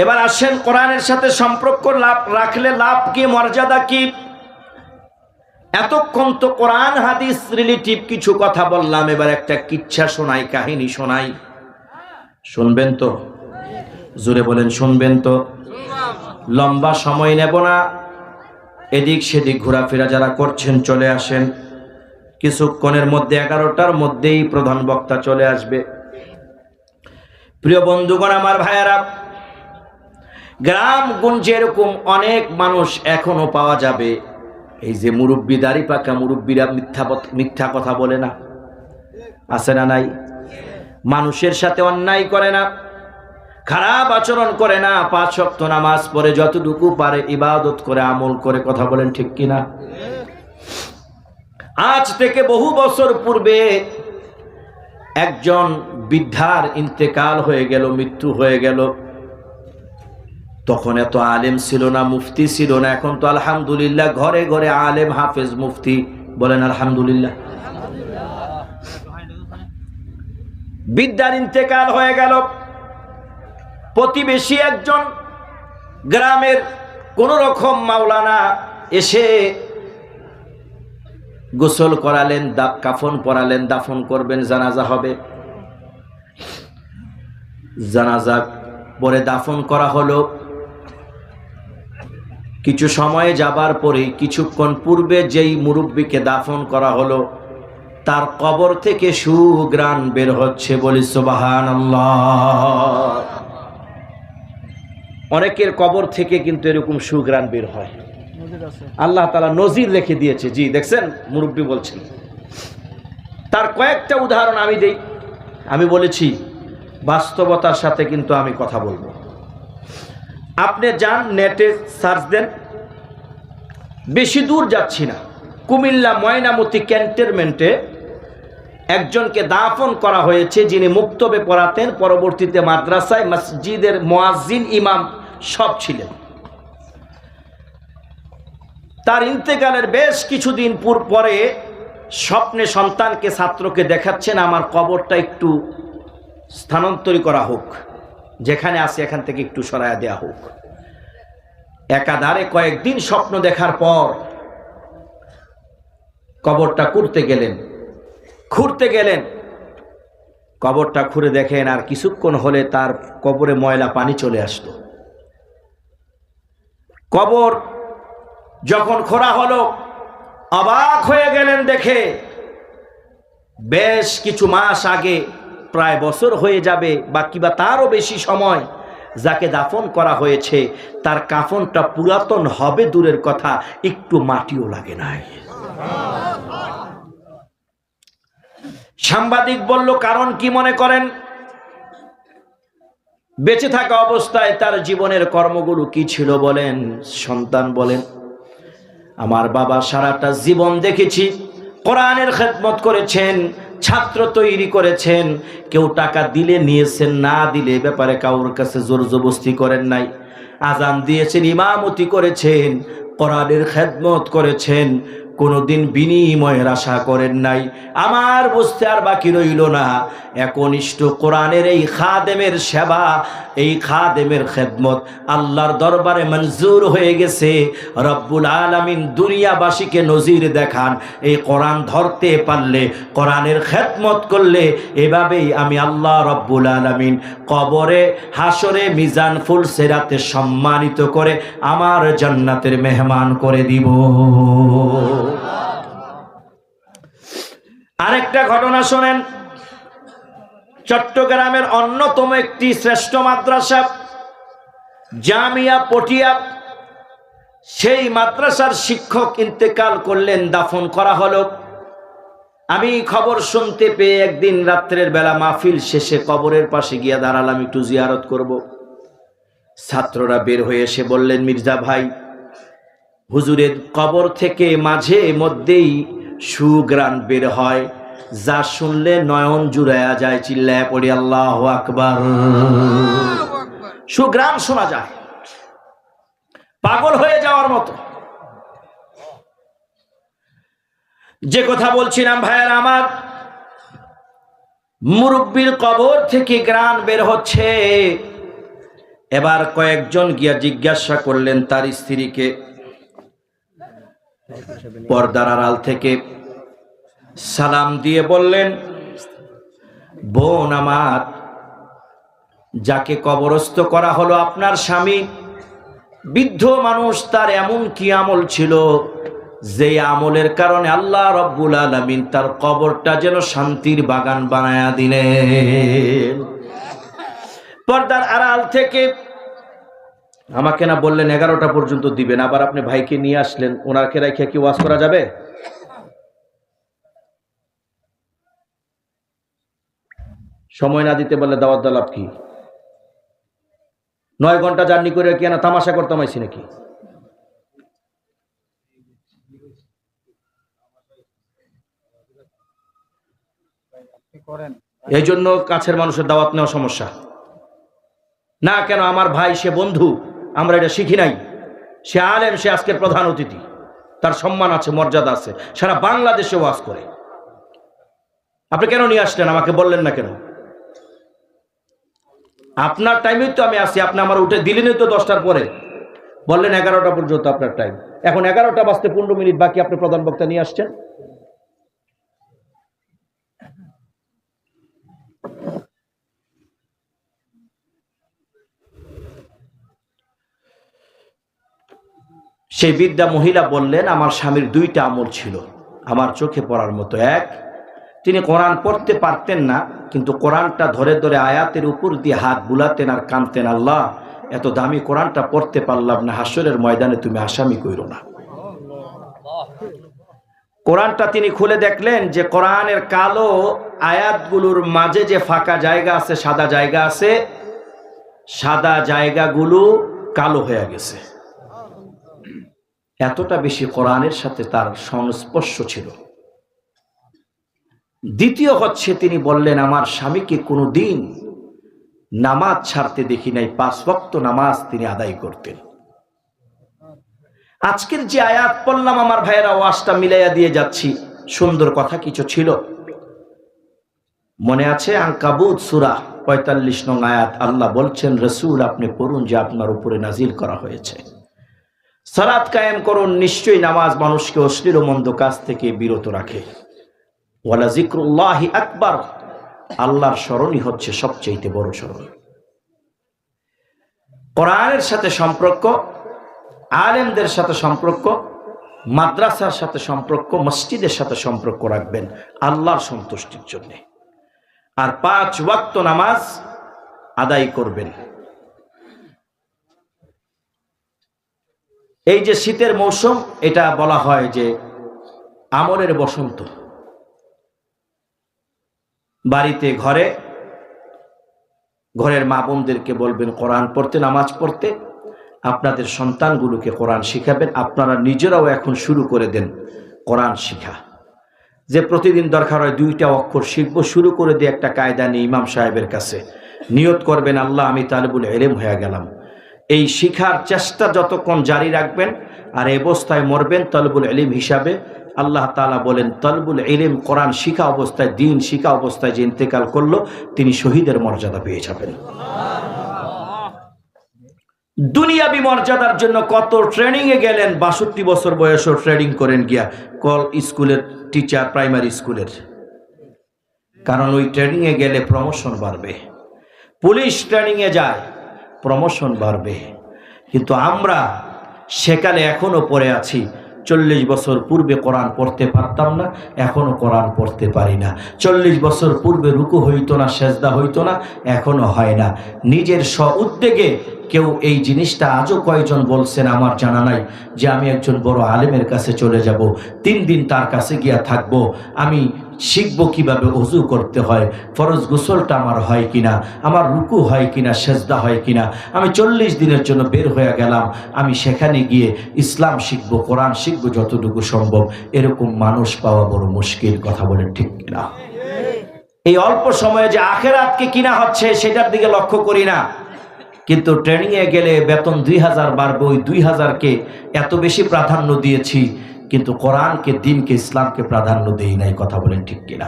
এবার আসেন কোরআনের সাথে সম্পর্ক রাখলে লাভ কি, মর্যাদা কি। এতক্ষণ তো কোরআন হাদিস রিলেটিভ কিছু কথা বললাম, এবার একটা কিচ্ছা শোনাই, কাহিনী শোনাই। শুনবেন তো? জোরে বলেন শুনবেন তো? লম্বা সময় নেব না, এদিক সেদিক ঘোরাফেরা যারা করছেন চলে আসেন, কিছুক্ষণের মধ্যে 11টার মধ্যেই প্রধান বক্তা চলে আসবে। প্রিয় বন্ধুগণ, আমার ভাইয়েরা, গ্রাম গঞ্জে এরকম অনেক মানুষ এখনো পাওয়া যাবে, এই যে মুরব্বী, দাড়ি পাকা মুরব্বীরা মিথ্যা কথা বলে না, আছে না নাই? মানুষের সাথে অন্যায় করে না, খারাপ আচরণ করে না, 5 ওয়াক্ত নামাজ পড়ে যতটুকু পারে ইবাদত করে, আমল করে। কথা বলেন ঠিক কিনা? আজ থেকে বহু বছর পূর্বে একজন বৃদ্ধার ইন্তেকাল হয়ে গেল, মৃত্যু হয়ে গেল। তখন এত আলেম ছিল না, মুফতি ছিল না। এখন তো আলহামদুলিল্লাহ ঘরে ঘরে আলেম, হাফেজ, মুফতি। বলেন আলহামদুলিল্লাহ। বৃদ্ধার ইন্তেকাল হয়ে গেল। প্রতিবেশী একজন গ্রামের কোন রকম মাওলানা এসে গোসল করালেন, কাফন পরালেন, দাফন করবেন, জানাজা হবে। জানাজা পরে দাফন করা হলো। কিছু সময় যাবার পরে, কিছুক্ষণ পূর্বে যেই মুরব্বীকে দাফন করা হলো, তার কবর থেকে সুঘ্রাণ বের হচ্ছে। বলি সুবহানাল্লাহ। অনেকের কবর থেকে কিন্তু এরকম সুঘ্রাণ বের হয়, আল্লাহ তাআলা নজির রেখে দিয়েছে। জি দেখছেন, মুরব্বী বলছেন। তার কয়েকটা উদাহরণ আমি দেই। আমি বলেছি বাস্তবতার সাথে কিন্তু আমি কথা বলবো। আপনি যান, নেটে সার্চ দেন, বেশি দূর যাচ্ছি না, কুমিল্লা ময়নামতি ক্যান্টনমেন্টে একজনকে দাফন করা হয়েছে, যিনি মুক্তবে পড়াতেন, পরবর্তীতে মাদ্রাসায়, মসজিদের মুয়াজ্জিন, ইমাম সব ছিলেন। তার ইন্তেকালের বেশ কিছুদিন পরে স্বপ্নে সন্তানকে, ছাত্রকে দেখাচ্ছেন, আমার কবরটা একটু স্থানান্তরিত করা হোক, যেখানে আছে এখান থেকে একটু সরায়া দেয়া হোক। একাধারে কয়েকদিন স্বপ্ন দেখার পর কবরটা খুঁড়তে গেলেন। কবরটা খুঁড়ে দেখেন, আর কিছুক্ষণ হলে তার কবরে ময়লা পানি চলে আসতো। কবর যখন খোঁড়া হলো, অবাক হয়ে গেলেন দেখে, বেশ কিছু মাস আগে, প্রায় বছর হয়ে যাবে বা কিবা তারও বেশি সময়, যাকে দাফন করা হয়েছে তার কাফনটা পুরাতন হবে দূরের কথা, একটু মাটিও লাগে নাই। সাংবাদিক বলল, কারণ কি মনে করেন? বেঁচে থাকা অবস্থায় তার জীবনের কর্মগুলো কি ছিল বলেন? সন্তান বলেন, আমার বাবা সারাটা জীবন দেখেছি কোরআনের খেদমত করেছেন, ছাত্র তৈরি করেছেন, কেউ টাকা দিলে নিয়েছেন, না দিলে ব্যাপারে কারোর কাছে জোর জবরদস্তি করেন নাই। আজান দিয়েছেন, ইমামতি করেছেন, কোরআনের খেদমত করেছেন, কোনোদিন বিনিময়ের আশা করেন নাই। আমার বুঝতে আর বাকি রইল না, একনিষ্ঠ কোরআনের এই খাদেমের সেবা, এই খাদেমের খেদমত আল্লাহর দরবারে মঞ্জুর হয়ে গেছে। রব্বুল আলামিন দুনিয়াবাসীকে নজির দেখান, এই কোরআন ধরতে পারলে, কোরআনের খেদমত করলে, এভাবেই আমি আল্লাহ রব্বুল আলামিন কবরে, হাসরে, মিজান, ফুল সেরাতে সম্মানিত করে আমার জান্নাতের মেহমান করে দিব। আরেকটা ঘটনা শোনেন। চট্টগ্রামের অন্যতম একটি শ্রেষ্ঠ মাদ্রাসা জামিয়া পটিয়া, সেই মাদ্রাসার শিক্ষক ইন্তেকাল করলেন, দাফন করা হলো। আমি খবর শুনতে পেয়ে একদিন রাত্রের বেলা মাহফিল শেষে কবরের পাশে গিয়ে দাঁড়ালাম, একটু জিয়ারত করব। ছাত্ররা বের হয়ে এসে বললেন, মির্জা ভাই, হুজুরের কবর থেকে মাঝে মধ্যেই সুঘ্রাণ বের হয়, যা শুনলে নয়ন জুড়ায়া যায়। চিল্লায় পড়ি আল্লাহু আকবার। সুঘ্রাণ শোনা যায়, পাগল হয়ে যাওয়ার মতো। যে কথা বলছিলাম ভাইয়েরা আমার, মুরব্বির কবর থেকে ঘ্রাণ বের হচ্ছে, এবার কয়েকজন গিয়া জিজ্ঞাসা করলেন তার স্ত্রীকে, পর্দার আড়াল থেকে সালাম দিয়ে বললেন, বোন আমার, যাকে কবরস্থ করা হলো আপনার স্বামী, বৃদ্ধ মানুষ, তার এমন কি আমল ছিল যে আমলের কারণে আল্লাহ রব্বুল আলামিন তার কবরটা যেন শান্তির বাগান বানায়া দিলেন। পর্দার আড়াল থেকে আমাকে না বললেন 11টা পর্যন্ত দিবেন, আবার আপনি ভাইকে নিয়ে আসলেন, ওনাকে রেখে কি ওয়াজ করা যাবে? সময় না দিতে বললে দাওয়াত লাভ কি? 9 ঘন্টা জার্নি করে কি না তামাশা করতাম আইছি নাকি? এই জন্য কাছের মানুষের দাওয়াত নেওয়া সমস্যা না। কেন? আমার ভাই, সে বন্ধু, আমরা এটা শিখি নাই। সে আলেম, সে আজকের প্রধান অতিথি, তার সম্মান আছে, মর্যাদা আছে, সারা বাংলাদেশে ওয়াজ করে। আপনি কেন নিয়ে আসলেন? আমাকে বললেন না কেন? আপনার টাইমেই তো আমি আসি, আপনি আমার উঠে দিলেনই তো 10টার পরে, বললেন 11টা পর্যন্ত আপনার টাইম। এখন 11টা বাজতে 15 মিনিট বাকি, আপনি প্রধান বক্তা নিয়ে আসছেন। সেই বৃদ্ধা মহিলা বললেন, আমার স্বামীর 2টা আমল ছিল আমার চোখে পড়ার মতো। এক, তিনি কোরআন পড়তে পারতেন না, কিন্তু কোরআনটা ধরে ধরে আয়াতের উপর দিয়ে হাত বুলাতেন আর কাঁদতেন, আল্লাহ এত দামি কোরআনটা পড়তে পারলাম না, হাসরের ময়দানে তুমি আসামি কইরো না। কোরআনটা তিনি খুলে দেখলেন যে কোরআনের কালো আয়াতগুলোর মাঝে যে ফাঁকা জায়গা আছে, সাদা জায়গা আছে, সাদা জায়গাগুলো কালো হয়ে গেছে। এতটা বেশি কোরআনের সাথে তার সংস্পর্শ ছিল। দ্বিতীয় হচ্ছে, তিনি বললেন, আমার স্বামীকে কোনোদিন নামাজ ছাড়তে দেখি নাই, 5 ওয়াক্ত নামাজ তিনি আদায় করতেন। আজকের যে আয়াত পড়লাম আমার ভাইয়েরা, ওয়াজটা মিলাইয়া দিয়ে যাচ্ছি, সুন্দর কথা কিছু ছিল। মনে আছে আনকাবুত সূরা 45 নং আয়াত, আল্লাহ বলছেন, রাসূল আপনি পড়ুন যে আপনার উপরে নাজিল করা হয়েছে, সালাত কায়েম করুন, নিশ্চয়ই নামাজ মানুষকে অশ্লীল ও মন্দ কাজ থেকে বিরত রাখে। ওয়ালা যিকরুল্লাহি আকবার, আল্লাহর স্মরণই হচ্ছে সবচেয়ে বড় স্মরণ। কোরআনের সাথে সম্পর্ক, আলেমদের সাথে সম্পর্ক, মাদ্রাসার সাথে সম্পর্ক, মসজিদের সাথে সম্পর্ক রাখবেন আল্লাহর সন্তুষ্টির জন্য। আর 5 ওয়াক্ত নামাজ আদায় করবেন। এই যে শীতের মৌসুম, এটা বলা হয় যে আমলের বসন্ত। বাড়িতে ঘরের মা বোনদেরকে বলবেন কোরআন পড়তে, নামাজ পড়তে, আপনাদের সন্তানগুলোকে কোরআন শিখাবেন। আপনারা নিজেরাও এখন শুরু করে দেন কোরআন শিখা। যে প্রতিদিন দরকার হয় 2টা অক্ষর শিখবো, শুরু করে দিয়ে একটা কায়দা নিয়ে ইমাম সাহেবের কাছে নিয়ত করবেন, আল্লাহ আমি তালিবুল ইলম হয়ে গেলাম। এই শিখার চেষ্টা যতক্ষণ জারি রাখবেন আর এই অবস্থায় মরবেন তালিবুল ইলম হিসাবে। আল্লাহ তাআলা বলেন, তালিবুল ইলম কোরআন শিখা অবস্থায়, দিন শিখা অবস্থায় যে ইন্তেকাল করলো, তিনি শহীদের মর্যাদা পেয়ে যাবেন। দুনিয়াবি মর্যাদার জন্য কত ট্রেনিং এ গেলেন, 62 বছর বয়সেও ট্রেনিং করেন গিয়া কল স্কুলের টিচার, প্রাইমারি স্কুলের। কারণ ওই ট্রেনিং এ গেলে প্রমোশন বাড়বে। পুলিশ ট্রেনিং এ যায়, প্রমোশন বাড়বে। কিন্তু আমরা সেকালে এখনো পড়ে আছি। 40 বছর পূর্বে কোরআন পড়তে পারতাম না, এখনো কোরআন পড়তে পারি না। 40 বছর পূর্বে রুকু হইতো না, সেজদা হইতো না, এখনো হয় না। নিজের স্ব উদ্যোগে কেউ এই জিনিসটা আজও কয়জন বলছেন আমার জানা নাই, যে আমি একজন বড় আলেমের কাছে চলে যাব, 3 দিন তার কাছে গিয়া থাকবো, আমি শিখবো কিভাবে ওযু করতে হয়, ফরজ গোসলটা আমার হয় কিনা, আমার রুকু হয় কিনা, সেজদা হয় কিনা। আমি 40 দিনের জন্য বের হয়ে গেলাম, আমি সেখানে গিয়ে ইসলাম শিখবো, কোরআন শিখবো যতটুকু সম্ভব। এরকম মানুষ পাওয়া বড় মুশকিল। কথা বলেন ঠিক কিনা? এই অল্প সময়ে যে আখিরাতকে কিনা হচ্ছে সেটার দিকে লক্ষ্য করি না, কিন্তু ট্রেনিং এ গেলে বেতন 2000 বাড়বে, ওই 2000কে এত বেশি প্রাধান্য দিয়েছি, কিন্তু কোরআনকে, দিনকে, ইসলামকে প্রাধান্য দেই নাই। কথা বলেন ঠিক কিনা?